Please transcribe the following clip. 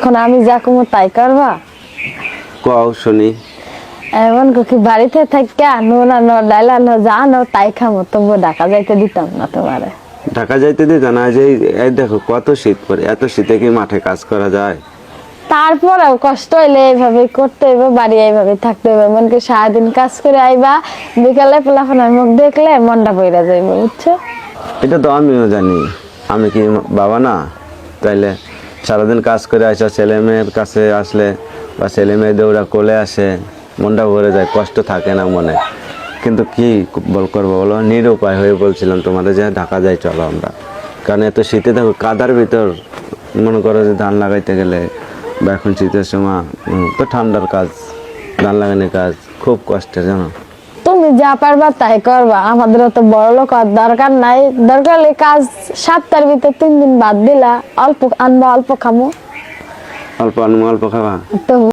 এখন আমি যা কমো তাই করবা? কও শুনি। এমন কি বাড়িতে থাকা নুন আনো ডাল আনো যা আনো তাই খামো, তবু ঢাকা যাইতে দিতাম না তোমারে। ঢাকা যাইতে দিত না? যে এই দেখো কত শীত পড়ে, এত শীতে কি মাঠে কাজ করা যায়? তারপরেও কষ্ট হইলে এইভাবে করতে হইব, বাড়ি এইভাবে থাকতে হইব। এমনকি সারাদিন কাজ করে আইবা, বিকালে পোলাপানের মুখ দেখলে মনটা বইরা যাইব, বুঝছো? এটা তো আমিও জানি। আমি কি বাবা না? তাইলে সারাদিন কাজ করে আসা ছেলে মেয়ের কাছে আসলে বা ছেলে মেয়েদের ওরা কোলে আসে, মনটা ভরে যায়, কষ্ট থাকে না মনে। কিন্তু কি করবো বলো, নিরুপায় হয়ে বলছিলাম তোমাদের যে ঢাকা যাই চলো আমরা। কারণ এত শীতে দেখো কাদার ভিতর, মনে করো যে ধান লাগাইতে গেলে বা এখন শীতের সময় তো ঠান্ডার কাজ, ধান লাগানোর কাজ খুব কষ্টের, জানো। তুমি যা পারবা তাই করবা, আমাদের তো বড় লোক আর দরকার নাই। দরকার হলে কাজ 7টার ভিতর 3 দিন বাদ দিলা, অল্প আনবা অল্প খামো। অল্প আনবো অল্প খাবা। তো